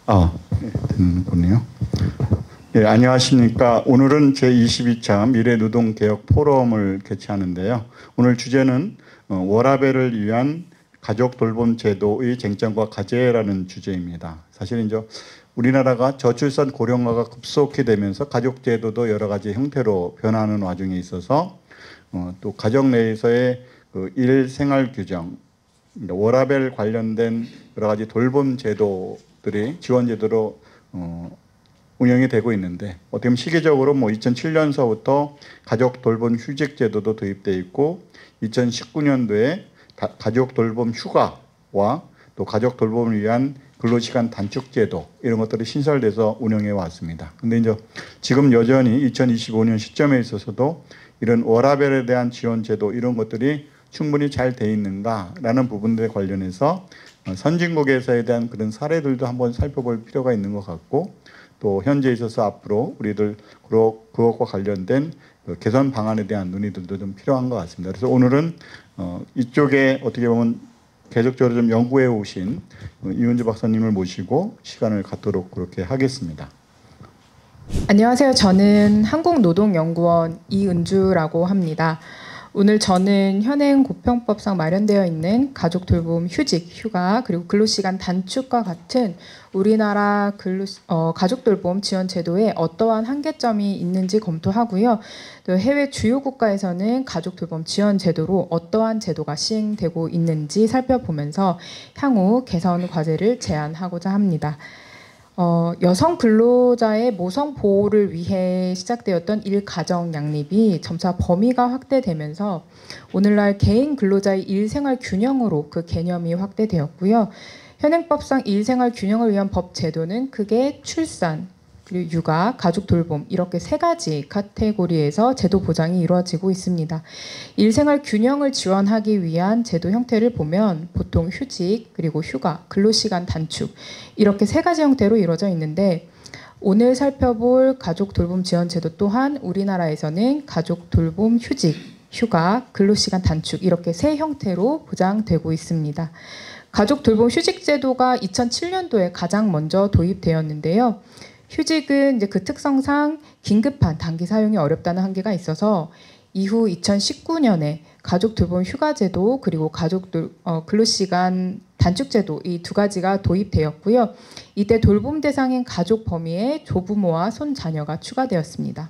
됐군요. 예, 안녕하십니까. 오늘은 제22차 미래노동개혁 포럼을 개최하는데요. 오늘 주제는 워라밸을 위한 가족 돌봄 제도의 쟁점과 과제라는 주제입니다. 사실 이제 우리나라가 저출산 고령화가 급속히 되면서 가족 제도도 여러 가지 형태로 변하는 와중에 있어서 또 가정 내에서의 그 일생활 규정, 워라밸 관련된 여러 가지 돌봄 제도들이 지원 제도로 운영이 되고 있는데, 어떻게 보면 시기적으로 2007년서부터 가족 돌봄 휴직 제도도 도입돼 있고 2019년도에 가족 돌봄 휴가와 또 가족 돌봄을 위한 근로시간 단축 제도, 이런 것들이 신설돼서 운영해 왔습니다. 근데 이제 지금 여전히 2025년 시점에 있어서도 이런 워라밸에 대한 지원 제도, 이런 것들이 충분히 잘 돼 있는가라는 부분들에 관련해서 선진국에서에 대한 그런 사례들도 한번 살펴볼 필요가 있는 것 같고, 또 현재 있어서 앞으로 우리들 그것과 관련된 개선 방안에 대한 논의들도 좀 필요한 것 같습니다. 그래서 오늘은 이쪽에 어떻게 보면 계속적으로 좀 연구해 오신 이은주 박사님을 모시고 시간을 갖도록 그렇게 하겠습니다. 안녕하세요. 저는 한국노동연구원 이은주라고 합니다. 오늘 저는 현행 고평법상 마련되어 있는 가족 돌봄 휴직, 휴가, 그리고 근로시간 단축과 같은 우리나라 가족 돌봄 지원 제도에 어떠한 한계점이 있는지 검토하고요. 또 해외 주요 국가에서는 가족 돌봄 지원 제도로 어떠한 제도가 시행되고 있는지 살펴보면서 향후 개선 과제를 제안하고자 합니다. 여성 근로자의 모성 보호를 위해 시작되었던 일가정 양립이 점차 범위가 확대되면서 오늘날 개인 근로자의 일생활 균형으로 그 개념이 확대되었고요. 현행법상 일생활 균형을 위한 법 제도는 크게 출산, 그리고 육아, 가족 돌봄, 이렇게 세 가지 카테고리에서 제도 보장이 이루어지고 있습니다. 일생활 균형을 지원하기 위한 제도 형태를 보면 보통 휴직, 그리고 휴가, 근로시간 단축, 이렇게 세 가지 형태로 이루어져 있는데, 오늘 살펴볼 가족 돌봄 지원 제도 또한 우리나라에서는 가족 돌봄 휴직, 휴가, 근로시간 단축, 이렇게 세 형태로 보장되고 있습니다. 가족 돌봄 휴직 제도가 2007년도에 가장 먼저 도입되었는데요. 휴직은 이제 그 특성상 긴급한 단기 사용이 어렵다는 한계가 있어서 이후 2019년에 가족 돌봄 휴가제도, 그리고 근로시간 단축제도, 이 두 가지가 도입되었고요. 이때 돌봄 대상인 가족 범위에 조부모와 손자녀가 추가되었습니다.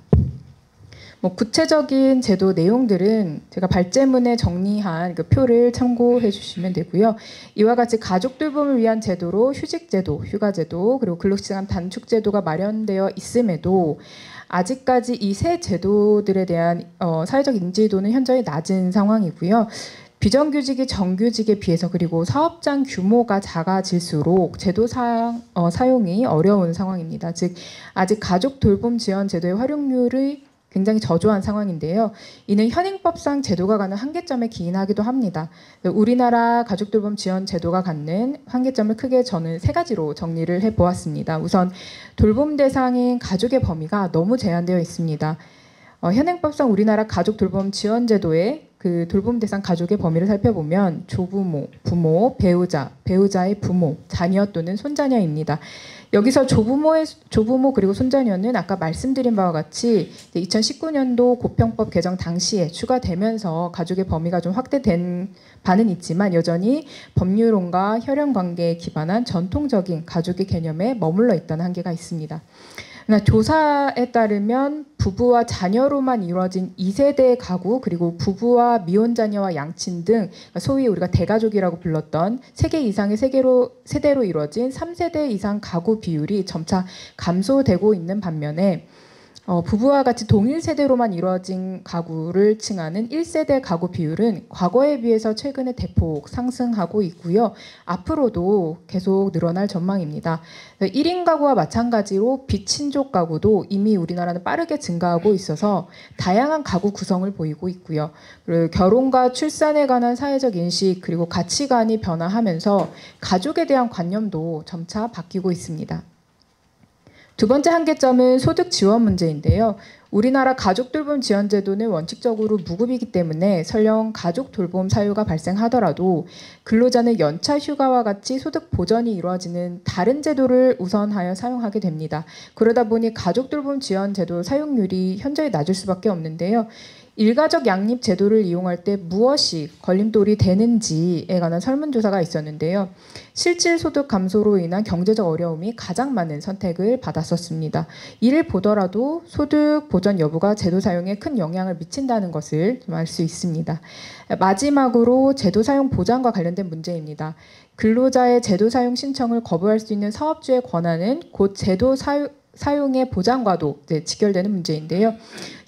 구체적인 제도 내용들은 제가 발제문에 정리한 그 표를 참고해 주시면 되고요. 이와 같이 가족 돌봄을 위한 제도로 휴직제도, 휴가제도, 그리고 근로시간 단축제도가 마련되어 있음에도 아직까지 이 세 제도들에 대한 사회적 인지도는 현저히 낮은 상황이고요. 비정규직이 정규직에 비해서, 그리고 사업장 규모가 작아질수록 제도 사용이 어려운 상황입니다. 즉 아직 가족 돌봄 지원 제도의 활용률이 굉장히 저조한 상황인데요. 이는 현행법상 제도가 갖는 한계점에 기인하기도 합니다. 우리나라 가족돌봄 지원 제도가 갖는 한계점을 크게 저는 세 가지로 정리를 해보았습니다. 우선 돌봄 대상인 가족의 범위가 너무 제한되어 있습니다. 현행법상 우리나라 가족돌봄 지원 제도의 그 돌봄 대상 가족의 범위를 살펴보면 조부모, 부모, 배우자, 배우자의 부모, 자녀 또는 손자녀입니다. 여기서 조부모 그리고 손자녀는 아까 말씀드린 바와 같이 2019년도 고평법 개정 당시에 추가되면서 가족의 범위가 좀 확대된 바는 있지만 여전히 법률론과 혈연관계에 기반한 전통적인 가족의 개념에 머물러 있다는 한계가 있습니다. 조사에 따르면 부부와 자녀로만 이루어진 2세대 가구, 그리고 부부와 미혼자녀와 양친 등 소위 우리가 대가족이라고 불렀던 3개 이상의 세대로 이루어진 3세대 이상 가구 비율이 점차 감소되고 있는 반면에 부부와 같이 동일 세대로만 이루어진 가구를 칭하는 1세대 가구 비율은 과거에 비해서 최근에 대폭 상승하고 있고요. 앞으로도 계속 늘어날 전망입니다. 1인 가구와 마찬가지로 비친족 가구도 이미 우리나라는 빠르게 증가하고 있어서 다양한 가구 구성을 보이고 있고요. 그리고 결혼과 출산에 관한 사회적 인식, 그리고 가치관이 변화하면서 가족에 대한 관념도 점차 바뀌고 있습니다. 두 번째 한계점은 소득 지원 문제인데요. 우리나라 가족 돌봄 지원 제도는 원칙적으로 무급이기 때문에 설령 가족 돌봄 사유가 발생하더라도 근로자는 연차 휴가와 같이 소득 보전이 이루어지는 다른 제도를 우선하여 사용하게 됩니다. 그러다 보니 가족 돌봄 지원 제도 사용률이 현저히 낮을 수밖에 없는데요. 일가족 양립 제도를 이용할 때 무엇이 걸림돌이 되는지에 관한 설문조사가 있었는데요. 실질 소득 감소로 인한 경제적 어려움이 가장 많은 선택을 받았었습니다. 이를 보더라도 소득 보전 여부가 제도 사용에 큰 영향을 미친다는 것을 알 수 있습니다. 마지막으로 제도 사용 보장과 관련된 문제입니다. 근로자의 제도 사용 신청을 거부할 수 있는 사업주의 권한은 곧 제도 사용의 보장과도 직결되는 문제인데요.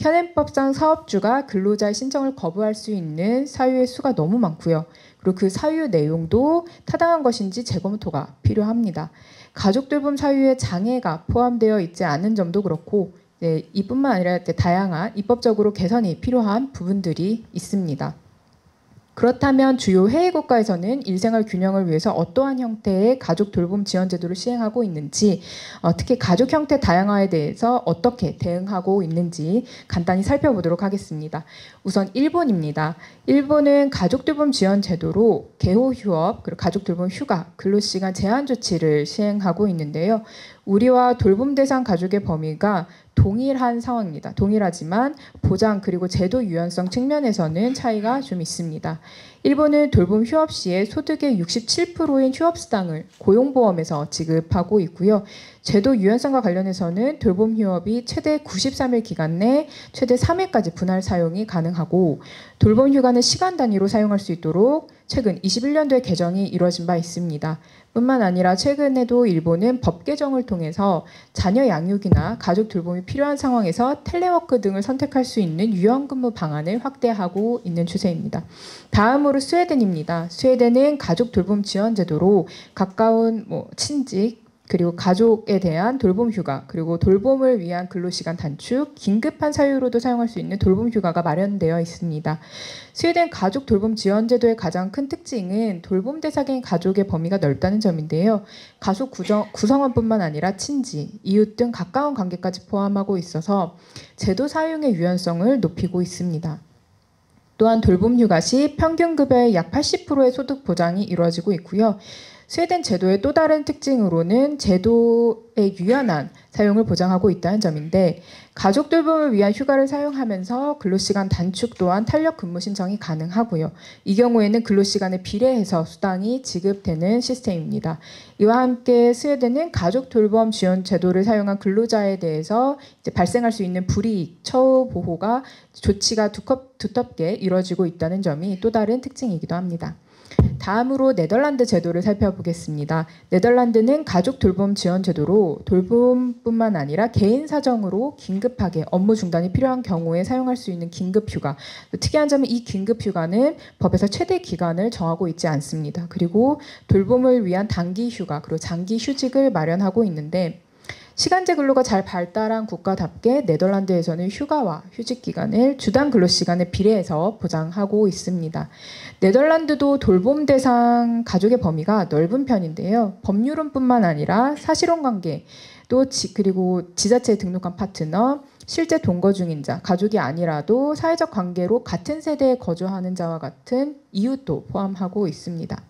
현행법상 사업주가 근로자의 신청을 거부할 수 있는 사유의 수가 너무 많고요. 그리고 그 사유 내용도 타당한 것인지 재검토가 필요합니다. 가족 돌봄 사유에 장애가 포함되어 있지 않은 점도 그렇고 이뿐만 아니라 다양한 입법적으로 개선이 필요한 부분들이 있습니다. 그렇다면 주요 해외 국가에서는 일생활 균형을 위해서 어떠한 형태의 가족 돌봄 지원 제도를 시행하고 있는지, 특히 가족 형태 다양화에 대해서 어떻게 대응하고 있는지 간단히 살펴보도록 하겠습니다. 우선 일본입니다. 일본은 가족 돌봄 지원 제도로 개호 휴업, 그리고 가족 돌봄 휴가, 근로시간 제한 조치를 시행하고 있는데요. 우리와 돌봄 대상 가족의 범위가 동일한 상황입니다. 동일하지만 보장 그리고 제도 유연성 측면에서는 차이가 좀 있습니다. 일본은 돌봄 휴업 시에 소득의 67%인 휴업수당을 고용보험에서 지급하고 있고요. 제도 유연성과 관련해서는 돌봄 휴업이 최대 93일 기간 내 최대 3회까지 분할 사용이 가능하고 돌봄 휴가는 시간 단위로 사용할 수 있도록 최근 21년도에 개정이 이루어진 바 있습니다. 뿐만 아니라 최근에도 일본은 법 개정을 통해서 자녀 양육이나 가족 돌봄이 필요한 상황에서 텔레워크 등을 선택할 수 있는 유연근무 방안을 확대하고 있는 추세입니다. 다음으로 스웨덴입니다. 스웨덴은 가족 돌봄 지원 제도로 가까운 친직 그리고 가족에 대한 돌봄 휴가, 그리고 돌봄을 위한 근로시간 단축, 긴급한 사유로도 사용할 수 있는 돌봄 휴가가 마련되어 있습니다. 스웨덴 가족 돌봄 지원 제도의 가장 큰 특징은 돌봄 대상인 가족의 범위가 넓다는 점인데요. 가족 구성원뿐만 아니라 친지, 이웃 등 가까운 관계까지 포함하고 있어서 제도 사용의 유연성을 높이고 있습니다. 또한 돌봄 휴가 시 평균 급여의 약 80%의 소득 보장이 이루어지고 있고요. 스웨덴 제도의 또 다른 특징으로는 제도의 유연한 사용을 보장하고 있다는 점인데 가족 돌봄을 위한 휴가를 사용하면서 근로시간 단축 또한 탄력 근무 신청이 가능하고요. 이 경우에는 근로시간에 비례해서 수당이 지급되는 시스템입니다. 이와 함께 스웨덴은 가족 돌봄 지원 제도를 사용한 근로자에 대해서 발생할 수 있는 불이익, 처우 보호가 조치가 두텁게 이루어지고 있다는 점이 또 다른 특징이기도 합니다. 다음으로 네덜란드 제도를 살펴보겠습니다. 네덜란드는 가족 돌봄 지원 제도로 돌봄뿐만 아니라 개인 사정으로 긴급하게 업무 중단이 필요한 경우에 사용할 수 있는 긴급 휴가. 특이한 점은 이 긴급 휴가는 법에서 최대 기간을 정하고 있지 않습니다. 그리고 돌봄을 위한 단기 휴가, 그리고 장기 휴직을 마련하고 있는데 시간제 근로가 잘 발달한 국가답게 네덜란드에서는 휴가와 휴직 기간을 주당 근로시간에 비례해서 보장하고 있습니다. 네덜란드도 돌봄 대상 가족의 범위가 넓은 편인데요. 법률론뿐만 아니라 사실혼 관계, 그리고 지자체에 등록한 파트너, 실제 동거 중인 자, 가족이 아니라도 사회적 관계로 같은 세대에 거주하는 자와 같은 이웃도 포함하고 있습니다.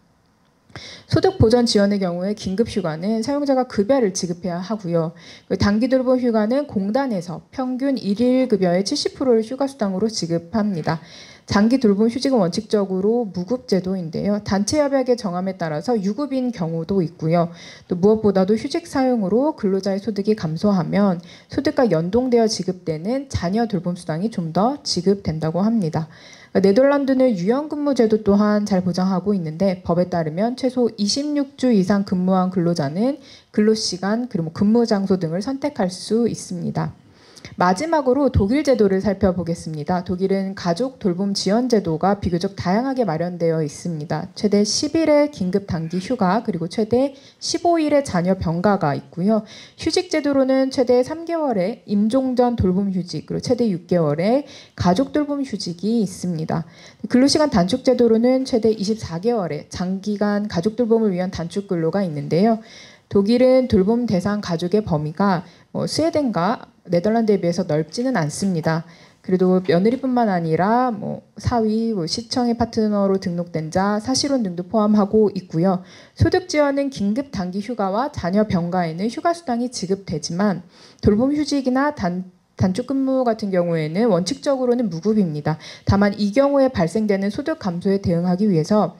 소득 보전 지원의 경우에 긴급 휴가는 사용자가 급여를 지급해야 하고요. 단기 돌봄 휴가는 공단에서 평균 1일 급여의 70%를 휴가 수당으로 지급합니다. 장기 돌봄 휴직은 원칙적으로 무급 제도인데요. 단체 협약의 정함에 따라서 유급인 경우도 있고요. 또 무엇보다도 휴직 사용으로 근로자의 소득이 감소하면 소득과 연동되어 지급되는 자녀 돌봄 수당이 좀 더 지급된다고 합니다. 네덜란드는 유연근무 제도 또한 잘 보장하고 있는데 법에 따르면 최소 26주 이상 근무한 근로자는 근로시간 그리고 근무 장소 등을 선택할 수 있습니다. 마지막으로 독일 제도를 살펴보겠습니다. 독일은 가족 돌봄 지원 제도가 비교적 다양하게 마련되어 있습니다. 최대 10일의 긴급 단기 휴가 그리고 최대 15일의 자녀 병가가 있고요. 휴직 제도로는 최대 3개월의 임종 전 돌봄 휴직 그리고 최대 6개월의 가족 돌봄 휴직이 있습니다. 근로시간 단축 제도로는 최대 24개월의 장기간 가족 돌봄을 위한 단축 근로가 있는데요. 독일은 돌봄 대상 가족의 범위가 스웨덴과 네덜란드에 비해서 넓지는 않습니다. 그래도 며느리뿐만 아니라 사위, 시청의 파트너로 등록된 자, 사실혼 등도 포함하고 있고요. 소득 지원은 긴급 단기 휴가와 자녀 병가에는 휴가 수당이 지급되지만 돌봄 휴직이나 단축 근무 같은 경우에는 원칙적으로는 무급입니다. 다만 이 경우에 발생되는 소득 감소에 대응하기 위해서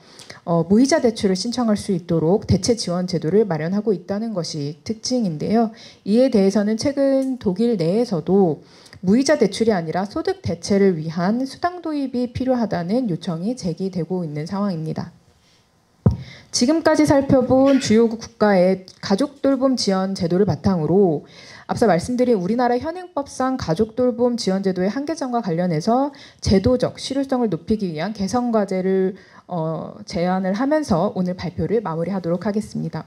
무이자 대출을 신청할 수 있도록 대체 지원 제도를 마련하고 있다는 것이 특징인데요. 이에 대해서는 최근 독일 내에서도 무이자 대출이 아니라 소득 대체를 위한 수당 도입이 필요하다는 요청이 제기되고 있는 상황입니다. 지금까지 살펴본 주요 국가의 가족 돌봄 지원 제도를 바탕으로 앞서 말씀드린 우리나라 현행법상 가족 돌봄 지원 제도의 한계점과 관련해서 제도적 실효성을 높이기 위한 개선 과제를 제안을 하면서 오늘 발표를 마무리하도록 하겠습니다.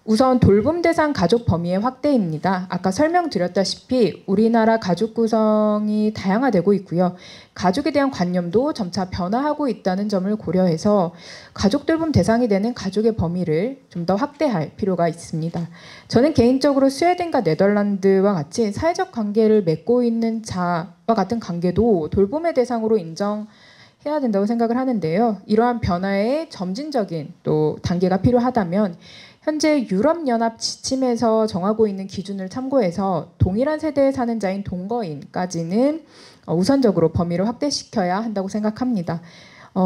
우선 돌봄 대상 가족 범위의 확대입니다. 아까 설명드렸다시피 우리나라 가족 구성이 다양화되고 있고요. 가족에 대한 관념도 점차 변화하고 있다는 점을 고려해서 가족 돌봄 대상이 되는 가족의 범위를 좀 더 확대할 필요가 있습니다. 저는 개인적으로 스웨덴과 네덜란드와 같이 사회적 관계를 맺고 있는 자와 같은 관계도 돌봄의 대상으로 인정해야 된다고 생각을 하는데요. 이러한 변화에 점진적인 또 단계가 필요하다면 현재 유럽연합 지침에서 정하고 있는 기준을 참고해서 동일한 세대에 사는 자인 동거인까지는 우선적으로 범위를 확대시켜야 한다고 생각합니다.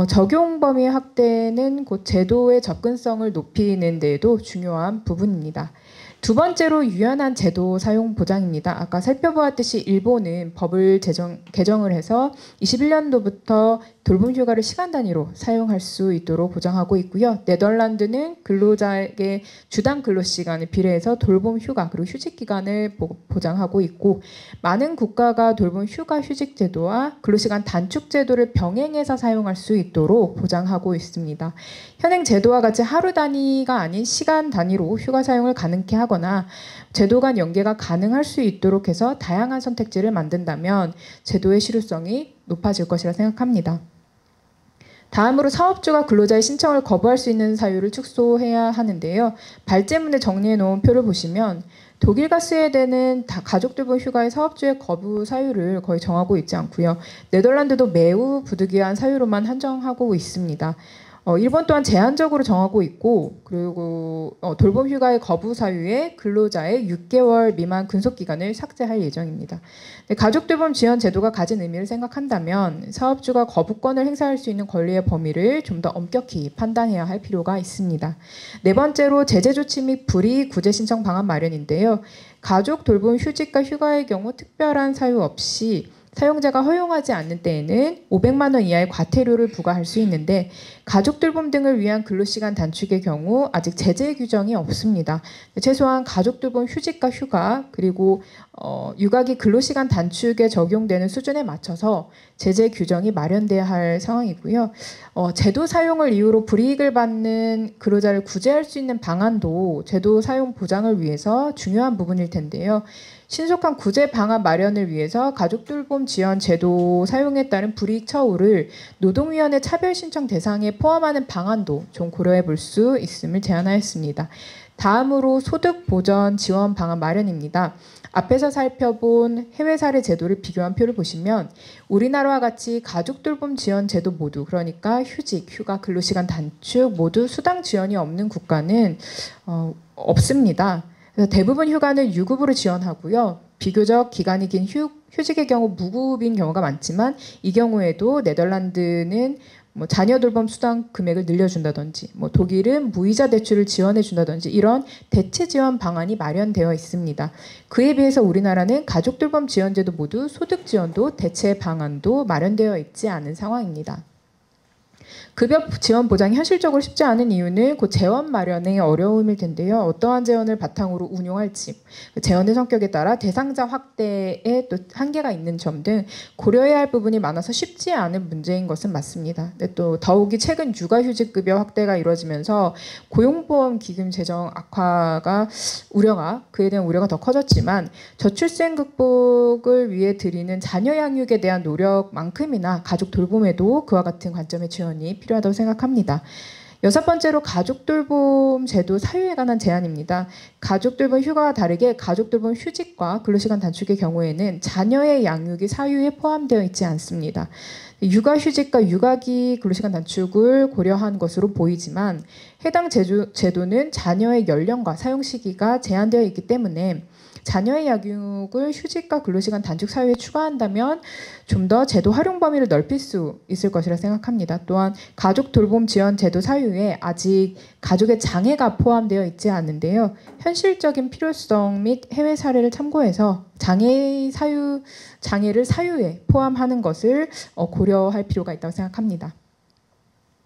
적용 범위 확대는 곧 제도의 접근성을 높이는 데에도 중요한 부분입니다. 두 번째로 유연한 제도 사용 보장입니다. 아까 살펴보았듯이 일본은 법을 개정을 해서 21년도부터 돌봄 휴가를 시간 단위로 사용할 수 있도록 보장하고 있고요. 네덜란드는 근로자에게 주당 근로 시간을 비례해서 돌봄 휴가 그리고 휴직 기간을 보장하고 있고 많은 국가가 돌봄 휴가 휴직 제도와 근로시간 단축 제도를 병행해서 사용할 수 있도록 보장하고 있습니다. 현행 제도와 같이 하루 단위가 아닌 시간 단위로 휴가 사용을 가능케 하거나 제도 간 연계가 가능할 수 있도록 해서 다양한 선택지를 만든다면 제도의 실효성이 높아질 것이라 생각합니다. 다음으로 사업주가 근로자의 신청을 거부할 수 있는 사유를 축소해야 하는데요. 발제문에 정리해 놓은 표를 보시면 독일과 스웨덴은 다 가족 돌봄 휴가의 사업주의 거부 사유를 거의 정하고 있지 않고요. 네덜란드도 매우 부득이한 사유로만 한정하고 있습니다. 일본 또한 제한적으로 정하고 있고 그리고 돌봄 휴가의 거부 사유에 근로자의 6개월 미만 근속 기간을 삭제할 예정입니다. 가족 돌봄 지원 제도가 가진 의미를 생각한다면 사업주가 거부권을 행사할 수 있는 권리의 범위를 좀 더 엄격히 판단해야 할 필요가 있습니다. 네 번째로 제재 조치 및 불이익 구제 신청 방안 마련인데요. 가족 돌봄 휴직과 휴가의 경우 특별한 사유 없이 사용자가 허용하지 않는 때에는 500만 원 이하의 과태료를 부과할 수 있는데 가족 돌봄 등을 위한 근로시간 단축의 경우 아직 제재 규정이 없습니다. 최소한 가족 돌봄 휴직과 휴가 그리고 육아기 근로시간 단축에 적용되는 수준에 맞춰서 제재 규정이 마련돼야 할 상황이고요. 제도 사용을 이유로 불이익을 받는 근로자를 구제할 수 있는 방안도 제도 사용 보장을 위해서 중요한 부분일 텐데요. 신속한 구제 방안 마련을 위해서 가족 돌봄 지원 제도 사용에 따른 불이익 처우를 노동위원회 차별 신청 대상에 포함하는 방안도 좀 고려해 볼 수 있음을 제안하였습니다. 다음으로 소득 보전 지원 방안 마련입니다. 앞에서 살펴본 해외 사례 제도를 비교한 표를 보시면 우리나라와 같이 가족 돌봄 지원 제도 모두 그러니까 휴직, 휴가, 근로시간 단축 모두 수당 지원이 없는 국가는 없습니다. 그래서 대부분 휴가는 유급으로 지원하고요. 비교적 기간이 긴 휴직의 경우 무급인 경우가 많지만 이 경우에도 네덜란드는 자녀 돌봄 수당 금액을 늘려준다든지 독일은 무이자 대출을 지원해준다든지 이런 대체 지원 방안이 마련되어 있습니다. 그에 비해서 우리나라는 가족 돌봄 지원제도 모두 소득 지원도 대체 방안도 마련되어 있지 않은 상황입니다. 급여 지원 보장이 현실적으로 쉽지 않은 이유는 곧 재원 마련의 어려움일 텐데요. 어떠한 재원을 바탕으로 운용할지, 재원의 성격에 따라 대상자 확대에 또 한계가 있는 점 등 고려해야 할 부분이 많아서 쉽지 않은 문제인 것은 맞습니다. 근데 또 더욱이 최근 육아휴직급여 확대가 이루어지면서 고용보험 기금 재정 악화가 그에 대한 우려가 더 커졌지만 저출생 극복을 위해 드리는 자녀 양육에 대한 노력만큼이나 가족 돌봄에도 그와 같은 관점의 지원이 필요하다고 생각합니다. 여섯 번째로 가족 돌봄 제도 사유에 관한 제안입니다. 가족돌봄 휴가와 다르게 가족돌봄 휴직과 근로시간 단축의 경우에는 자녀의 양육이 사유에 포함되어 있지 않습니다. 육아휴직과 육아기 근로시간 단축을 고려한 것으로 보이지만 해당 제도는 자녀의 연령과 사용 시기가 제한되어 있기 때문에 자녀의 양육을 휴직과 근로시간 단축 사유에 추가한다면 좀 더 제도 활용 범위를 넓힐 수 있을 것이라 생각합니다. 또한 가족 돌봄 지원 제도 사유에 아직 가족의 장애가 포함되어 있지 않는데요. 현실적인 필요성 및 해외 사례를 참고해서 장애를 사유에 포함하는 것을 고려할 필요가 있다고 생각합니다.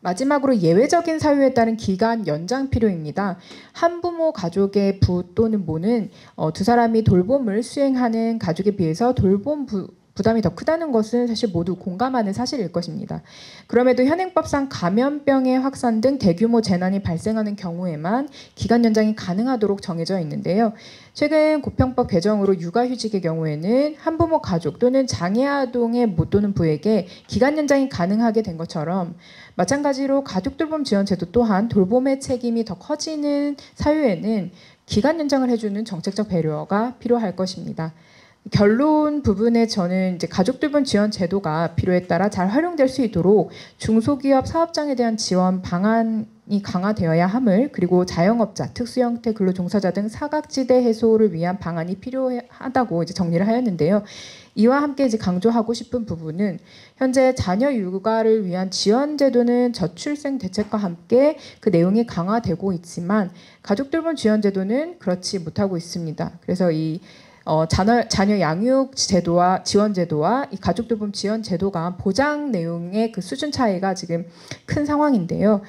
마지막으로 예외적인 사유에 따른 기간 연장 필요입니다. 한부모 가족의 부 또는 모는 두 사람이 돌봄을 수행하는 가족에 비해서 돌봄 부담이 더 크다는 것은 사실 모두 공감하는 사실일 것입니다. 그럼에도 현행법상 감염병의 확산 등 대규모 재난이 발생하는 경우에만 기간 연장이 가능하도록 정해져 있는데요. 최근 고병법 개정으로 육아휴직의 경우에는 한부모 가족 또는 장애아동의 모 또는 부에게 기간 연장이 가능하게 된 것처럼 마찬가지로 가족돌봄 지원 제도 또한 돌봄의 책임이 더 커지는 사유에는 기간 연장을 해주는 정책적 배려가 필요할 것입니다. 결론 부분에 저는 이제 가족돌봄 지원 제도가 필요에 따라 잘 활용될 수 있도록 중소기업 사업장에 대한 지원 방안이 강화되어야 함을, 그리고 자영업자, 특수형태 근로종사자 등 사각지대 해소를 위한 방안이 필요하다고 이제 정리를 하였는데요. 이와 함께 이제 강조하고 싶은 부분은 현재 자녀 육아를 위한 지원 제도는 저출생 대책과 함께 그 내용이 강화되고 있지만 가족돌봄 지원 제도는 그렇지 못하고 있습니다. 그래서 이 자녀 양육 제도와 지원 제도와 이 가족돌봄 지원 제도가 보장 내용의 그 수준 차이가 지금 큰 상황인데요.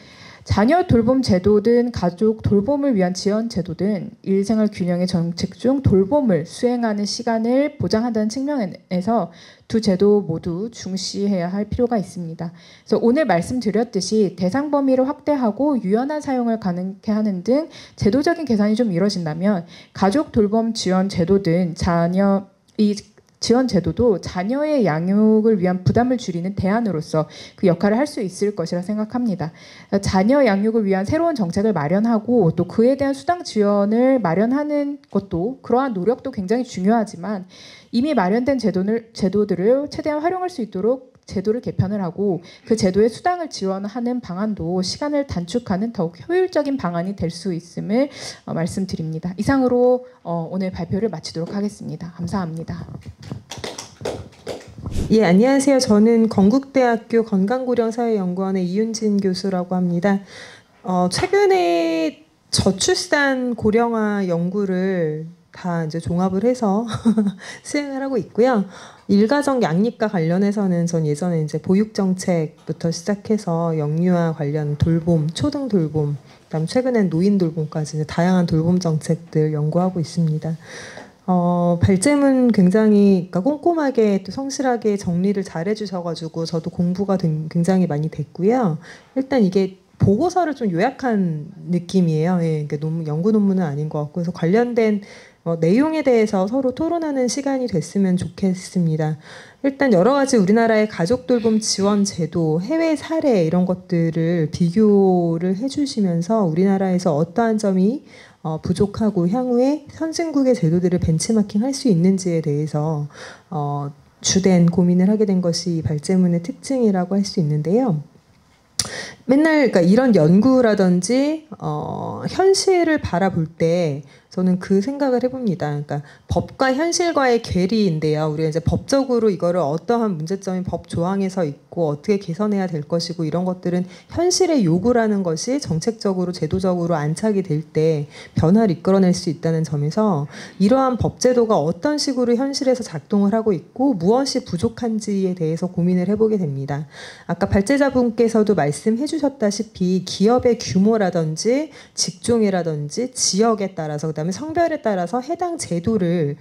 자녀 돌봄 제도든 가족 돌봄을 위한 지원 제도든 일생활 균형의 정책 중 돌봄을 수행하는 시간을 보장한다는 측면에서 두 제도 모두 중시해야 할 필요가 있습니다. 그래서 오늘 말씀드렸듯이 대상 범위를 확대하고 유연한 사용을 가능케 하는 등 제도적인 개선이 좀 이뤄진다면 가족 돌봄 지원 제도든 지원 제도도 자녀의 양육을 위한 부담을 줄이는 대안으로서 그 역할을 할 수 있을 것이라 생각합니다. 자녀 양육을 위한 새로운 정책을 마련하고 또 그에 대한 수당 지원을 마련하는 것도, 그러한 노력도 굉장히 중요하지만 이미 마련된 제도들을 최대한 활용할 수 있도록 제도를 개편을 하고 그 제도에 수당을 지원하는 방안도 시간을 단축하는 더욱 효율적인 방안이 될 수 있음을 말씀드립니다. 이상으로 오늘 발표를 마치도록 하겠습니다. 감사합니다. 예, 안녕하세요. 저는 건국대학교 건강고령사회연구원의 이윤진 교수라고 합니다. 최근에 저출산 고령화 연구를 다 이제 종합을 해서 수행을 하고 있고요. 일가정 양립과 관련해서는 전 예전에 이제 보육 정책부터 시작해서 영유아 관련 돌봄, 초등 돌봄, 그다음 최근엔 노인 돌봄까지 이제 다양한 돌봄 정책들 연구하고 있습니다. 발제문 굉장히 그러니까 꼼꼼하게 또 성실하게 정리를 잘 해주셔가지고 저도 공부가 굉장히 많이 됐고요. 일단 이게 보고서를 좀 요약한 느낌이에요. 예, 그러니까 연구 논문은 아닌 것 같고, 그래서 관련된 내용에 대해서 서로 토론하는 시간이 됐으면 좋겠습니다. 일단 여러 가지 우리나라의 가족돌봄 지원 제도, 해외 사례 이런 것들을 비교를 해주시면서 우리나라에서 어떠한 점이 부족하고 향후에 선진국의 제도들을 벤치마킹 할 수 있는지에 대해서 주된 고민을 하게 된 것이 발제문의 특징이라고 할 수 있는데요. 맨날 그러니까 이런 연구라든지 현실을 바라볼 때 저는 그 생각을 해봅니다. 그러니까 법과 현실과의 괴리인데요. 우리가 이제 법적으로 이거를 어떠한 문제점이 법 조항에서 있고 어떻게 개선해야 될 것이고 이런 것들은 현실의 요구라는 것이 정책적으로 제도적으로 안착이 될 때 변화를 이끌어낼 수 있다는 점에서 이러한 법제도가 어떤 식으로 현실에서 작동을 하고 있고 무엇이 부족한지에 대해서 고민을 해보게 됩니다. 아까 발제자분께서도 말씀해 주셨다시피 기업의 규모라든지 직종이라든지 지역에 따라서 그다음에 성별에 따라서 해당 제도를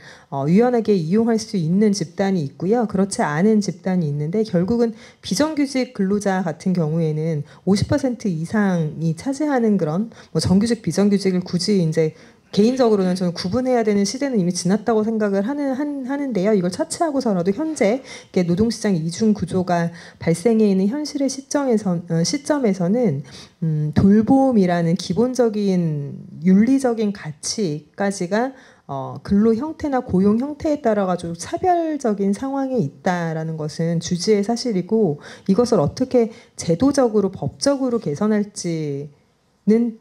유연하게 이용할 수 있는 집단이 있고요. 그렇지 않은 집단이 있는데 결국은 비정규직 근로자 같은 경우에는 50% 이상이 차지하는 그런 정규직 비정규직을 굳이 이제 개인적으로는 저는 구분해야 되는 시대는 이미 지났다고 생각을 하는데요. 이걸 차치하고서라도 현재 노동시장 이중 구조가 발생해 있는 현실의 시점에서는 돌봄이라는 기본적인 윤리적인 가치까지가 근로 형태나 고용 형태에 따라 가지고 차별적인 상황에 있다라는 것은 주지의 사실이고, 이것을 어떻게 제도적으로 법적으로 개선할지는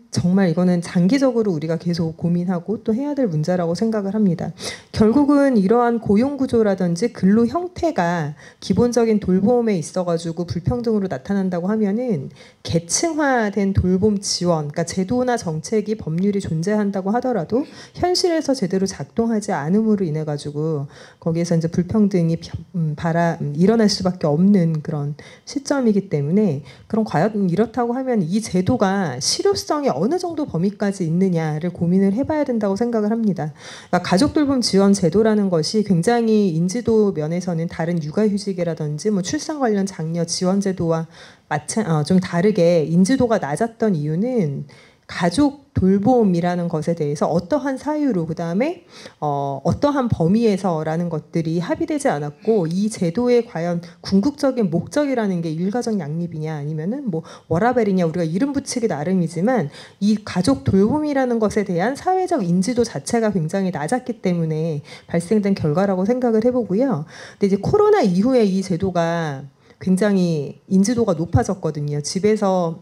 정말 이거는 장기적으로 우리가 계속 고민하고 또 해야 될 문제라고 생각을 합니다. 결국은 이러한 고용 구조라든지 근로 형태가 기본적인 돌봄에 있어가지고 불평등으로 나타난다고 하면은 계층화된 돌봄 지원, 그러니까 제도나 정책이 법률이 존재한다고 하더라도 현실에서 제대로 작동하지 않음으로 인해 가지고 거기에서 이제 불평등이 일어날 수밖에 없는 그런 시점이기 때문에, 그럼 과연 이렇다고 하면 이 제도가 실효성이 어느 정도 범위까지 있느냐를 고민을 해봐야 된다고 생각을 합니다. 그러니까 가족 돌봄 지원 제도라는 것이 굉장히 인지도 면에서는 다른 육아휴직이라든지 뭐 출산 관련 장려 지원 제도와 좀 다르게 인지도가 낮았던 이유는 가족 돌봄이라는 것에 대해서 어떠한 사유로, 그 다음에 어떠한 범위에서라는 것들이 합의되지 않았고, 이 제도의 과연 궁극적인 목적이라는 게 일가정 양립이냐 아니면은 뭐 워라밸이냐, 우리가 이름 붙이기 나름이지만 이 가족 돌봄이라는 것에 대한 사회적 인지도 자체가 굉장히 낮았기 때문에 발생된 결과라고 생각을 해보고요. 근데 이제 코로나 이후에 이 제도가 굉장히 인지도가 높아졌거든요. 집에서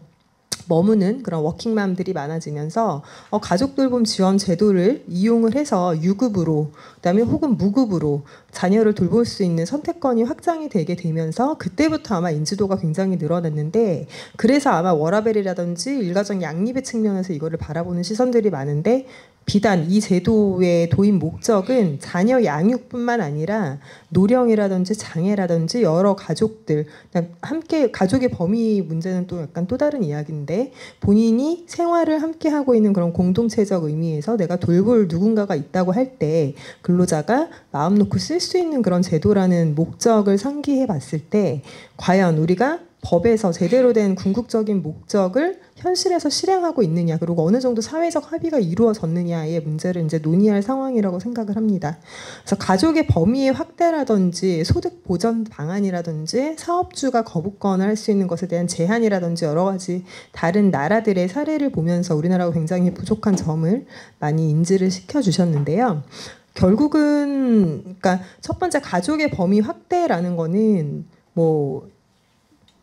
머무는 그런 워킹맘들이 많아지면서 가족 돌봄 지원 제도를 이용을 해서 유급으로, 그다음에 혹은 무급으로 자녀를 돌볼 수 있는 선택권이 확장이 되게 되면서 그때부터 아마 인지도가 굉장히 늘어났는데, 그래서 아마 워라밸이라든지 일가정 양립의 측면에서 이거를 바라보는 시선들이 많은데, 비단 이 제도의 도입 목적은 자녀 양육뿐만 아니라 노령이라든지 장애라든지 여러 가족들, 함께 가족의 범위 문제는 또 약간 또 다른 이야기인데, 본인이 생활을 함께 하고 있는 그런 공동체적 의미에서 내가 돌볼 누군가가 있다고 할 때 근로자가 마음 놓고 쓸 수 있는 그런 제도라는 목적을 상기해 봤을 때, 과연 우리가 법에서 제대로 된 궁극적인 목적을 현실에서 실행하고 있느냐, 그리고 어느 정도 사회적 합의가 이루어졌느냐의 문제를 이제 논의할 상황이라고 생각을 합니다. 그래서 가족의 범위의 확대라든지 소득 보전 방안이라든지 사업주가 거부권을 할 수 있는 것에 대한 제한이라든지 여러 가지 다른 나라들의 사례를 보면서 우리나라가 굉장히 부족한 점을 많이 인지를 시켜주셨는데요. 결국은 그러니까 첫 번째 가족의 범위 확대라는 거는 뭐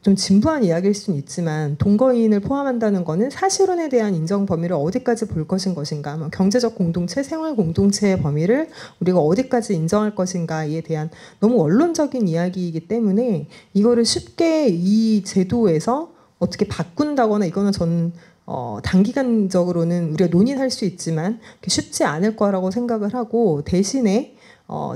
좀 진부한 이야기일 수는 있지만, 동거인을 포함한다는 것은 사실혼에 대한 인정 범위를 어디까지 볼 것인가, 뭐 경제적 공동체, 생활 공동체의 범위를 우리가 어디까지 인정할 것인가에 대한 너무 원론적인 이야기이기 때문에 이거를 쉽게 이 제도에서 어떻게 바꾼다거나, 이거는 저는 단기간적으로는 우리가 논의할 수 있지만 쉽지 않을 거라고 생각을 하고, 대신에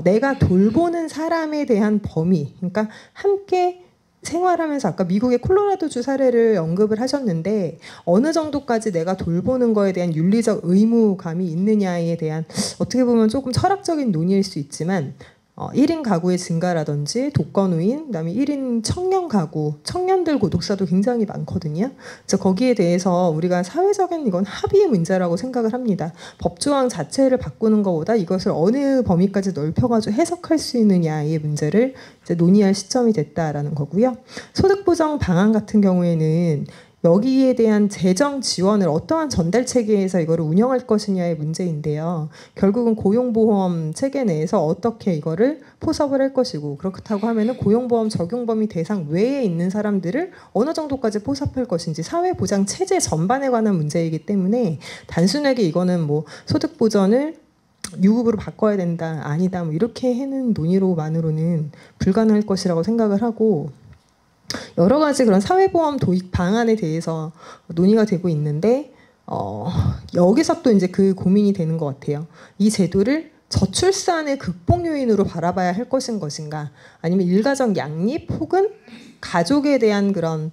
내가 돌보는 사람에 대한 범위, 그러니까 함께 생활하면서 아까 미국의 콜로라도주 사례를 언급을 하셨는데, 어느 정도까지 내가 돌보는 거에 대한 윤리적 의무감이 있느냐에 대한 어떻게 보면 조금 철학적인 논의일 수 있지만, 1인 가구의 증가라든지 독거노인, 그다음에 1인 청년 가구, 청년들 고독사도 굉장히 많거든요. 그래서 거기에 대해서 우리가 사회적인 이건 합의의 문제라고 생각을 합니다. 법조항 자체를 바꾸는 것보다 이것을 어느 범위까지 넓혀가지고 해석할 수 있느냐의 문제를 이제 논의할 시점이 됐다라는 거고요. 소득보정 방안 같은 경우에는 여기에 대한 재정 지원을 어떠한 전달 체계에서 이거를 운영할 것이냐의 문제인데요. 결국은 고용보험 체계 내에서 어떻게 이거를 포섭을 할 것이고, 그렇다고 하면은 고용보험 적용 범위 대상 외에 있는 사람들을 어느 정도까지 포섭할 것인지, 사회보장 체제 전반에 관한 문제이기 때문에 단순하게 이거는 뭐 소득보전을 유급으로 바꿔야 된다, 아니다, 뭐 이렇게 해는 논의로만으로는 불가능할 것이라고 생각을 하고, 여러 가지 그런 사회보험 도입 방안에 대해서 논의가 되고 있는데, 여기서 또 이제 그 고민이 되는 것 같아요. 이 제도를 저출산의 극복 요인으로 바라봐야 할 것인가, 아니면 일가정 양립 혹은 가족에 대한 그런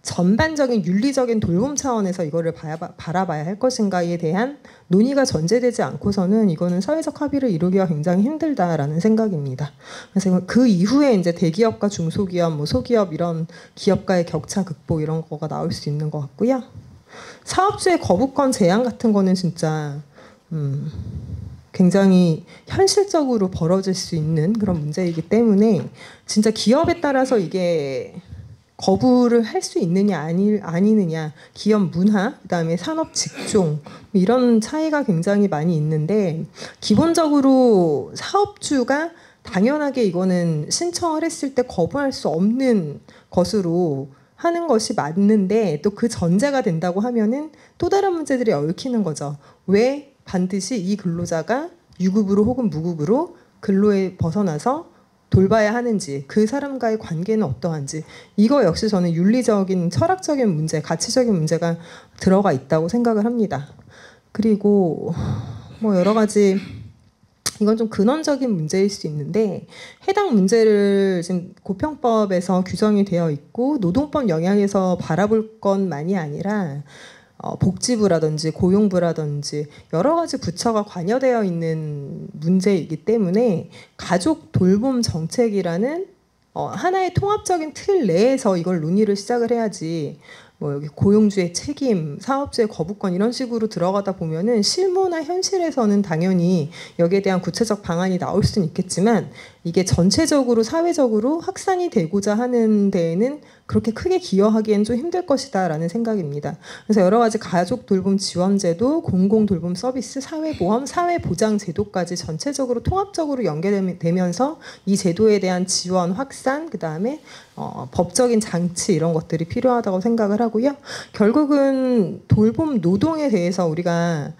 전반적인 윤리적인 돌봄 차원에서 이거를 바라봐야 할 것인가에 대한 논의가 전제되지 않고서는 이거는 사회적 합의를 이루기가 굉장히 힘들다라는 생각입니다. 그래서 그 이후에 이제 대기업과 중소기업, 뭐 소기업 이런 기업과의 격차 극복 이런 거가 나올 수 있는 것 같고요. 사업주의 거부권 제한 같은 거는 진짜 굉장히 현실적으로 벌어질 수 있는 그런 문제이기 때문에 진짜 기업에 따라서 이게 거부를 할 수 있느냐 아니느냐, 기업 문화, 그다음에 산업 직종 이런 차이가 굉장히 많이 있는데, 기본적으로 사업주가 당연하게 이거는 신청을 했을 때 거부할 수 없는 것으로 하는 것이 맞는데, 또 그 전제가 된다고 하면은 또 다른 문제들이 얽히는 거죠. 왜 반드시 이 근로자가 유급으로 혹은 무급으로 근로에 벗어나서 돌봐야 하는지, 그 사람과의 관계는 어떠한지, 이거 역시 저는 윤리적인 철학적인 문제, 가치적인 문제가 들어가 있다고 생각을 합니다. 그리고 뭐 여러 가지, 이건 좀 근원적인 문제일 수 있는데, 해당 문제를 지금 고평법에서 규정이 되어 있고 노동법 영향에서 바라볼 것만이 아니라 복지부라든지 고용부라든지 여러 가지 부처가 관여되어 있는 문제이기 때문에 가족 돌봄 정책이라는 하나의 통합적인 틀 내에서 이걸 논의를 시작을 해야지, 뭐 여기 고용주의 책임, 사업주의 거부권 이런 식으로 들어가다 보면은 실무나 현실에서는 당연히 여기에 대한 구체적 방안이 나올 수는 있겠지만, 이게 전체적으로 사회적으로 확산이 되고자 하는 데에는 그렇게 크게 기여하기엔 좀 힘들 것이다라는 생각입니다. 그래서 여러 가지 가족 돌봄 지원제도, 공공 돌봄 서비스, 사회보험, 사회보장제도까지 전체적으로 통합적으로 연계되면서 이 제도에 대한 지원 확산, 그 다음에 법적인 장치 이런 것들이 필요하다고 생각을 하고요. 결국은 돌봄 노동에 대해서 우리가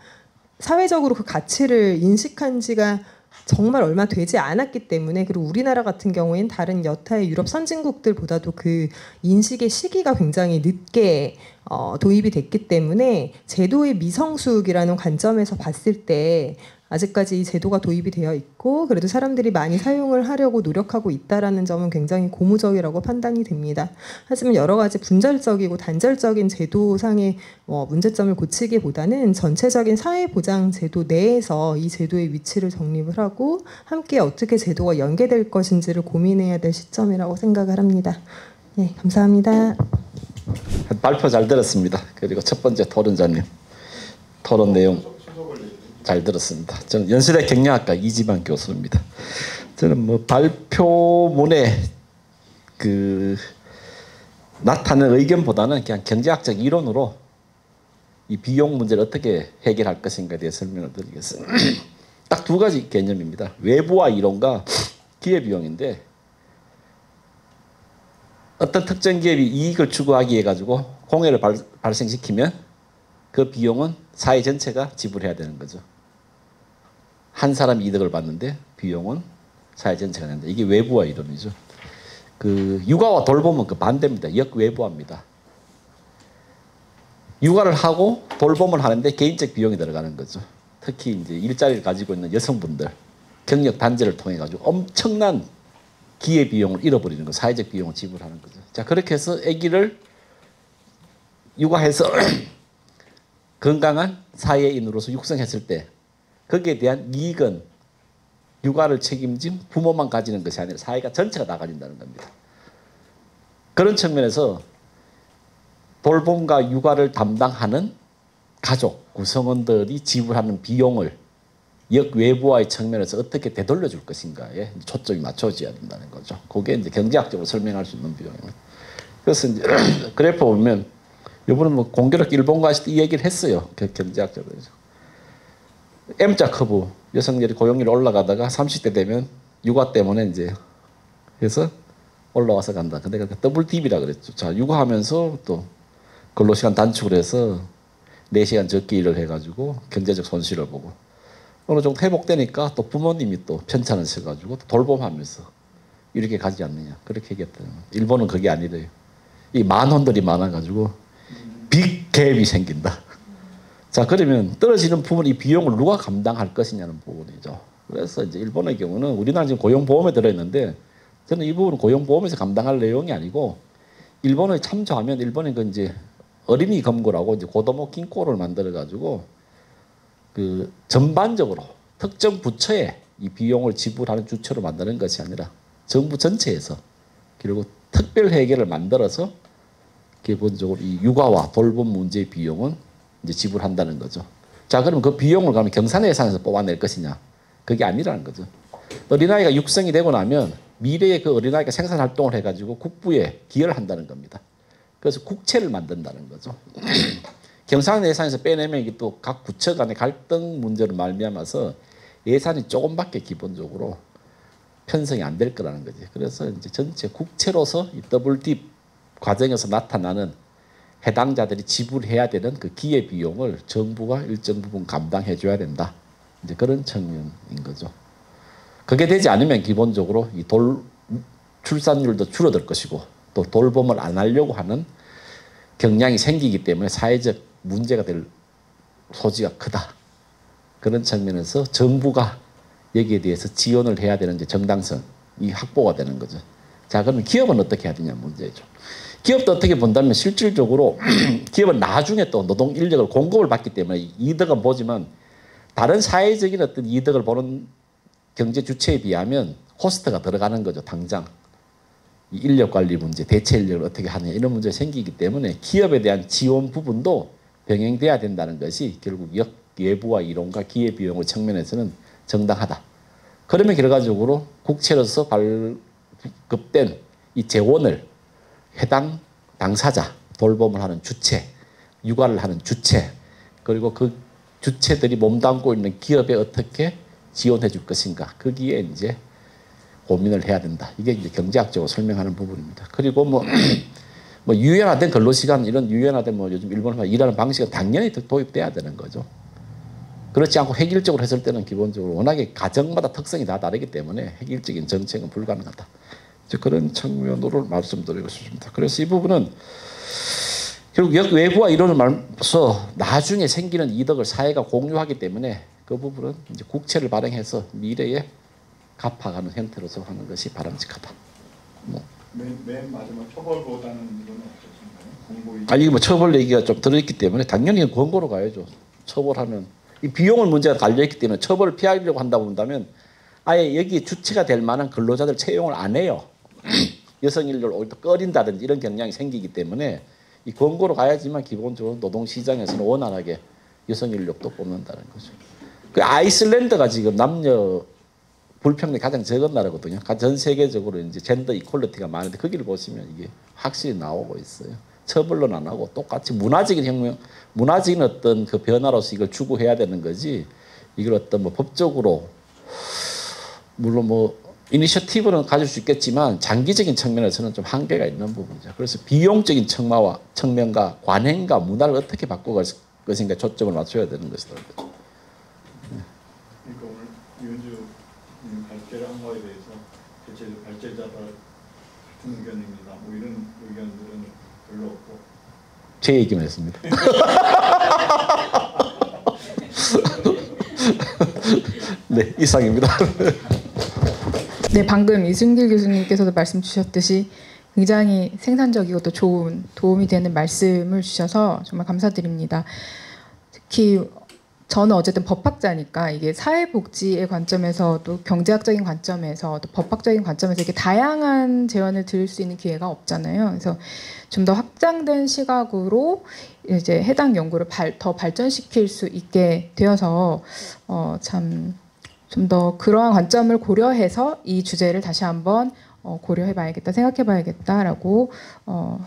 사회적으로 그 가치를 인식한 지가 정말 얼마 되지 않았기 때문에, 그리고 우리나라 같은 경우에는 다른 여타의 유럽 선진국들보다도 그 인식의 시기가 굉장히 늦게 도입이 됐기 때문에 제도의 미성숙이라는 관점에서 봤을 때 아직까지 이 제도가 도입이 되어 있고 그래도 사람들이 많이 사용을 하려고 노력하고 있다라는 점은 굉장히 고무적이라고 판단이 됩니다. 하지만 여러 가지 분절적이고 단절적인 제도상의 문제점을 고치기보다는 전체적인 사회보장 제도 내에서 이 제도의 위치를 정립을 하고 함께 어떻게 제도가 연계될 것인지를 고민해야 될 시점이라고 생각을 합니다. 네, 감사합니다. 발표 잘 들었습니다. 그리고 첫 번째 토론자님 토론 내용 잘 들었습니다. 저는 연세대 경영학과 이지만 교수입니다. 저는 뭐 발표문에 나타나는 의견보다는 그냥 경제학적 이론으로 이 비용 문제를 어떻게 해결할 것인가에 대해 설명을 드리겠습니다. 딱 두 가지 개념입니다. 외부와 이론과 기회비용인데, 어떤 특정 기업이 이익을 추구하기 위해 가지고 공해를 발생시키면 그 비용은 사회 전체가 지불해야 되는 거죠. 한 사람이 이득을 받는데 비용은 사회 전체가 낸다. 이게 외부화 이론이죠. 육아와 돌봄은 그 반대입니다. 역외부화입니다. 육아를 하고 돌봄을 하는데 개인적 비용이 들어가는 거죠. 특히 이제 일자리를 가지고 있는 여성분들, 경력 단절을 통해 가지고 엄청난 기회 비용을 잃어버리는 거, 사회적 비용을 지불하는 거죠. 자, 그렇게 해서 아기를 육아해서 건강한 사회인으로서 육성했을 때 거기에 대한 이익은 육아를 책임진 부모만 가지는 것이 아니라 사회가 전체가 다 가진다는 겁니다. 그런 측면에서 돌봄과 육아를 담당하는 가족, 구성원들이 지불하는 비용을 역외부와의 측면에서 어떻게 되돌려 줄 것인가에 초점이 맞춰져야 된다는 거죠. 그게 이제 경제학적으로 설명할 수 있는 비용입니다. 그래서 이제 그래프 보면 이번에 뭐 공교롭게 일본 갔을 때 이 얘기를 했어요. 경제학적으로. M자 커브, 여성들이 고용률이 올라가다가 30대 되면 육아 때문에 이제 해서 올라와서 간다. 근데 그 더블 딥이라 그랬죠. 자, 육아하면서 또 근로시간 단축을 해서 4시간 적게 일을 해가지고 경제적 손실을 보고 어느 정도 회복되니까 또 부모님이 또 편찮을 서가지고 돌봄하면서 이렇게 가지 않느냐. 그렇게 얘기했더니 일본은 그게 아니래요. 이 만원들이 많아가지고 빅갭이 생긴다. 자, 그러면 떨어지는 부분 이 비용을 누가 감당할 것이냐는 부분이죠. 그래서 이제 일본의 경우는 우리나라 지금 고용보험에 들어있는데 저는 이 부분은 고용보험에서 감당할 내용이 아니고 일본에 참조하면 일본의 그 이제 어린이 금고라고 이제 고도모 긴코를 만들어가지고 그 전반적으로 특정 부처에 이 비용을 지불하는 주체로 만드는 것이 아니라 정부 전체에서 그리고 특별 회계를 만들어서 기본적으로 이 육아와 돌봄 문제의 비용은 이제 지불한다는 거죠. 자, 그럼 그 비용을 그러면 경산 예산에서 뽑아낼 것이냐? 그게 아니라는 거죠. 어린아이가 육성이 되고 나면 미래에 그 어린아이가 생산 활동을 해가지고 국부에 기여를 한다는 겁니다. 그래서 국채를 만든다는 거죠. 경산 예산에서 빼내면 이게 또 각 부처 간의 갈등 문제로 말미암아서 예산이 조금밖에 기본적으로 편성이 안 될 거라는 거지. 그래서 이제 전체 국채로서 이 WD 과정에서 나타나는 해당자들이 지불해야 되는 그 기회 비용을 정부가 일정 부분 감당해 줘야 된다. 이제 그런 측면인 거죠. 그게 되지 않으면 기본적으로 이 출산율도 줄어들 것이고 또 돌봄을 안 하려고 하는 경향이 생기기 때문에 사회적 문제가 될 소지가 크다. 그런 측면에서 정부가 여기에 대해서 지원을 해야 되는 이제 정당성이 확보가 되는 거죠. 자, 그러면 기업은 어떻게 해야 되냐 문제죠. 기업도 어떻게 본다면 실질적으로 기업은 나중에 또 노동 인력을 공급을 받기 때문에 이득은 보지만 다른 사회적인 어떤 이득을 보는 경제 주체에 비하면 코스트가 들어가는 거죠. 당장 이 인력 관리 문제, 대체 인력을 어떻게 하느냐 이런 문제가 생기기 때문에 기업에 대한 지원 부분도 병행돼야 된다는 것이 결국 외부와 이론과 기회 비용의 측면에서는 정당하다. 그러면 결과적으로 국채로서 발급된 이 재원을 해당 당사자, 돌봄을 하는 주체, 육아를 하는 주체, 그리고 그 주체들이 몸담고 있는 기업에 어떻게 지원해 줄 것인가. 거기에 이제 고민을 해야 된다. 이게 이제 경제학적으로 설명하는 부분입니다. 그리고 뭐 유연화된 근로시간 이런 유연화된 뭐 요즘 일본에서 일하는 방식은 당연히 도입돼야 되는 거죠. 그렇지 않고 획일적으로 했을 때는 기본적으로 워낙에 가정마다 특성이 다 다르기 때문에 획일적인 정책은 불가능하다. 그런 측면으로 말씀드리고 싶습니다. 그래서 이 부분은 결국 외부와 이론을 말해서 나중에 생기는 이득을 사회가 공유하기 때문에 그 부분은 이제 국채를 발행해서 미래에 갚아가는 형태로서 하는 것이 바람직하다. 맨 마지막 처벌보다는 이건 어떠신가요? 아니 뭐 처벌 얘기가 좀 들어있기 때문에 당연히 권고로 가야죠. 처벌하면 이 비용을 문제가 달려있기 때문에 처벌을 피하려고 한다고 본다면 아예 여기 주체가 될 만한 근로자들 채용을 안 해요. 여성 인력을 오히려 꺼린다든지 이런 경향이 생기기 때문에 이 권고로 가야지만 기본적으로 노동시장에서는 원활하게 여성 인력도 뽑는다는 거죠. 그 아이슬란드가 지금 남녀 불평등이 가장 적은 나라거든요. 전 세계적으로 이제 젠더 이퀄리티가 많은데 거기를 보시면 이게 확실히 나오고 있어요. 처벌은 안 하고 똑같이 문화적인 혁명, 문화적인 어떤 그 변화로서 이걸 추구해야 되는 거지. 이걸 어떤 뭐 법적으로 물론 뭐 이니셔티브는 가질 수 있겠지만 장기적인 측면에서는 좀 한계가 있는 부분이죠. 그래서 비용적인 측면과 관행과 문화를 어떻게 바꿔갈 것인가 초점을 맞춰야 되는 것이다. 그러니까 오늘 이은주 발제를 한 거에 대해서 대체 발제자가 같은 의견입니다. 뭐 이런 의견들은 별로 없고 제 얘기만 했습니다. 네, 이상입니다. 네, 방금 이승길 교수님께서도 말씀 주셨듯이 굉장히 생산적이고 또 좋은 도움이 되는 말씀을 주셔서 정말 감사드립니다. 특히 저는 어쨌든 법학자니까 이게 사회복지의 관점에서 또 경제학적인 관점에서 또 법학적인 관점에서 이렇게 다양한 제언을 들을 수 있는 기회가 없잖아요. 그래서 좀 더 확장된 시각으로 이제 해당 연구를 더 발전시킬 수 있게 되어서 참 좀 더 그러한 관점을 고려해서 이 주제를 다시 한번 고려해봐야겠다, 생각해봐야겠다라고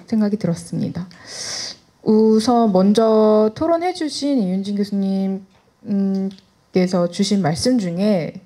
생각이 들었습니다. 우선 먼저 토론해주신 이윤진 교수님께서 주신 말씀 중에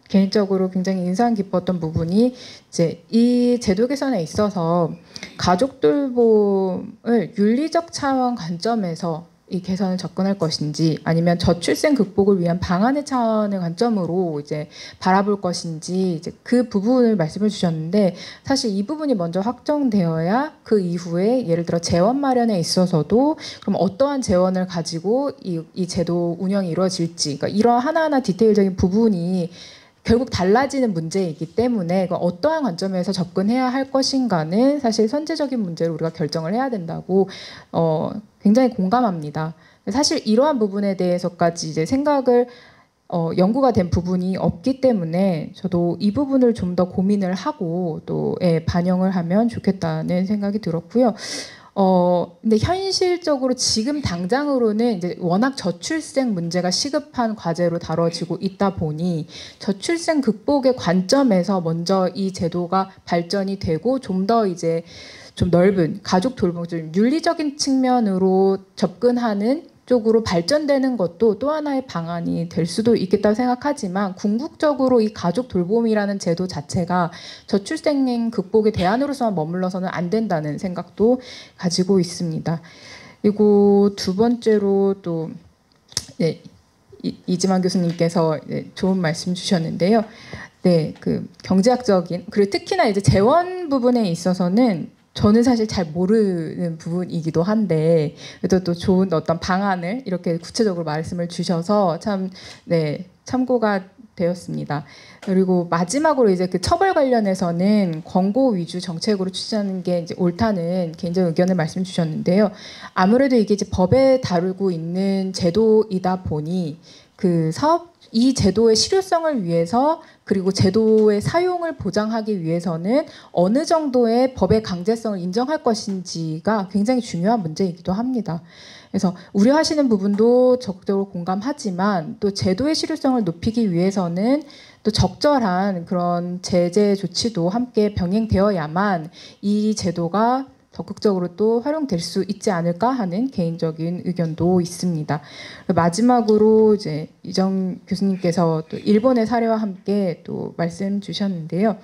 개인적으로 굉장히 인상 깊었던 부분이 이제 이 제도 개선에 있어서 가족 돌봄을 윤리적 차원 관점에서 이 개선을 접근할 것인지 아니면 저출생 극복을 위한 방안의 차원의 관점으로 이제 바라볼 것인지 이제 그 부분을 말씀을 주셨는데 사실 이 부분이 먼저 확정되어야 그 이후에 예를 들어 재원 마련에 있어서도 그럼 어떠한 재원을 가지고 이 제도 운영이 이루어질지 그러니까 이런 하나하나 디테일적인 부분이 결국 달라지는 문제이기 때문에 어떠한 관점에서 접근해야 할 것인가는 사실 선제적인 문제로 우리가 결정을 해야 된다고 굉장히 공감합니다. 사실 이러한 부분에 대해서까지 이제 생각을 연구가 된 부분이 없기 때문에 저도 이 부분을 좀 더 고민을 하고 또 반영을 하면 좋겠다는 생각이 들었고요. 근데 현실적으로 지금 당장으로는 이제 워낙 저출생 문제가 시급한 과제로 다뤄지고 있다 보니 저출생 극복의 관점에서 먼저 이 제도가 발전이 되고 좀 더 이제 좀 넓은 가족 돌봄, 좀 윤리적인 측면으로 접근하는 쪽으로 발전되는 것도 또 하나의 방안이 될 수도 있겠다고 생각하지만 궁극적으로 이 가족 돌봄이라는 제도 자체가 저출생 극복의 대안으로서만 머물러서는 안 된다는 생각도 가지고 있습니다. 그리고 두 번째로 또 이지만 교수님께서 좋은 말씀 주셨는데요. 네, 그 경제학적인 그리고 특히나 이제 재원 부분에 있어서는 저는 사실 잘 모르는 부분이기도 한데 그래도 또 좋은 어떤 방안을 이렇게 구체적으로 말씀을 주셔서 참 참고가 되었습니다. 그리고 마지막으로 이제 그 처벌 관련해서는 권고 위주 정책으로 추진하는 게 이제 옳다는 개인적 의견을 말씀 주셨는데요. 아무래도 이게 이제 법에 다루고 있는 제도이다 보니 그 이 제도의 실효성을 위해서 그리고 제도의 사용을 보장하기 위해서는 어느 정도의 법의 강제성을 인정할 것인지가 굉장히 중요한 문제이기도 합니다. 그래서 우려하시는 부분도 적극적으로 공감하지만 또 제도의 실효성을 높이기 위해서는 또 적절한 그런 제재 조치도 함께 병행되어야만 이 제도가 적극적으로 또 활용될 수 있지 않을까 하는 개인적인 의견도 있습니다. 마지막으로 이제 이정 교수님께서 또 일본의 사례와 함께 또 말씀 주셨는데요.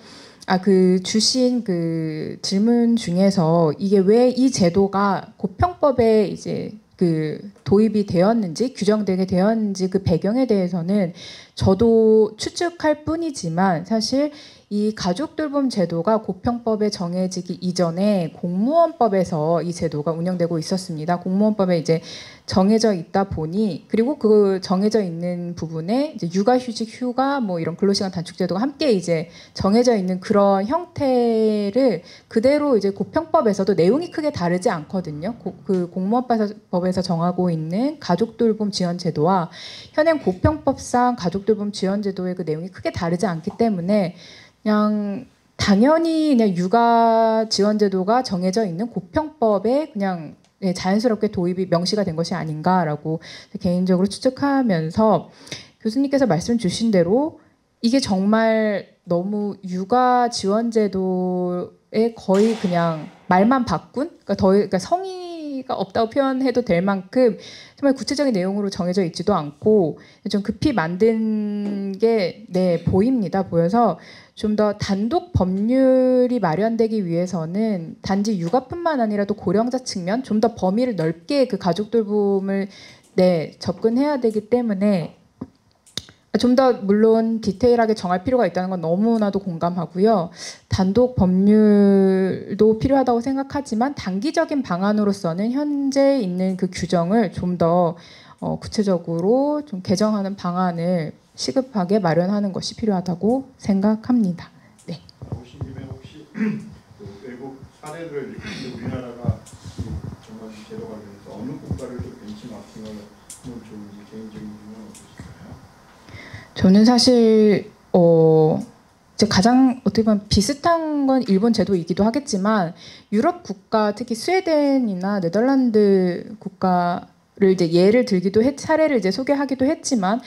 그 주신 그 질문 중에서 이게 왜 이 제도가 고평법에 이제 그 도입이 되었는지 규정되게 되었는지 그 배경에 대해서는 저도 추측할 뿐이지만 사실 이 가족돌봄 제도가 고평법에 정해지기 이전에 공무원법에서 이 제도가 운영되고 있었습니다. 공무원법에 이제 정해져 있다 보니 그리고 그 정해져 있는 부분에 이제 육아휴직, 휴가 뭐 이런 근로시간 단축 제도가 함께 이제 정해져 있는 그런 형태를 그대로 이제 고평법에서도 내용이 크게 다르지 않거든요. 그 공무원법에서 정하고 있는 가족돌봄 지원 제도와 현행 고평법상 가족돌봄 지원 제도의 그 내용이 크게 다르지 않기 때문에 그냥 당연히 그냥 육아 지원 제도가 정해져 있는 고평법에 그냥 자연스럽게 도입이 명시가 된 것이 아닌가라고 개인적으로 추측하면서 교수님께서 말씀 주신 대로 이게 정말 너무 육아 지원 제도에 거의 그냥 말만 바꾼 그러니까 성의가 없다고 표현해도 될 만큼 정말 구체적인 내용으로 정해져 있지도 않고 좀 급히 만든 게 보입니다. 보여서 좀 더 단독 법률이 마련되기 위해서는 단지 육아뿐만 아니라 또 고령자 측면 좀 더 범위를 넓게 그 가족 돌봄을 접근해야 되기 때문에 좀 더 물론 디테일하게 정할 필요가 있다는 건 너무나도 공감하고요. 단독 법률도 필요하다고 생각하지만 단기적인 방안으로서는 현재 있는 그 규정을 좀 더 구체적으로 좀 개정하는 방안을 시급하게 마련하는 것이 필요하다고 생각합니다. 네. 보신 김에 혹시 그 외국 사례를 우리나라가 정말 제도가 되면서 어느 국가를 좀 벤치마킹을 하면 좋은지 개인적인 의견은 어떠실까요? 저는 사실 이제 가장 어떻게 보면 비슷한 건 일본 제도이기도 하겠지만 유럽 국가 특히 스웨덴이나 네덜란드 국가를 이제 예를 들기도 사례를 이제 소개하기도 했지만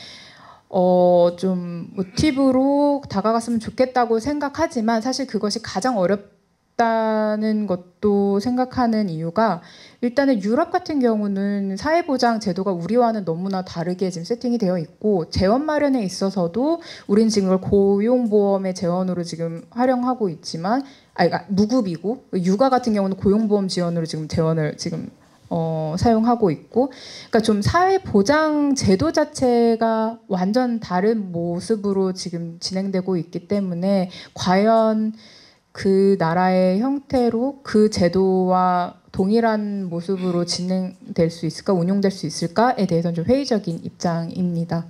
좀 모티브로 다가갔으면 좋겠다고 생각하지만 사실 그것이 가장 어렵다는 것도 생각하는 이유가 일단은 유럽 같은 경우는 사회보장 제도가 우리와는 너무나 다르게 지금 세팅이 되어 있고 재원 마련에 있어서도 우리는 지금 그걸 고용보험의 재원으로 지금 활용하고 있지만 그러니까 무급이고 육아 같은 경우는 고용보험 지원으로 지금 재원을 지금 사용하고 있고 그러니까 좀 사회보장 제도 자체가 완전 다른 모습으로 지금 진행되고 있기 때문에 과연 그 나라의 형태로 그 제도와 동일한 모습으로 진행될 수 있을까 운용될 수 있을까에 대해서는 좀 회의적인 입장입니다.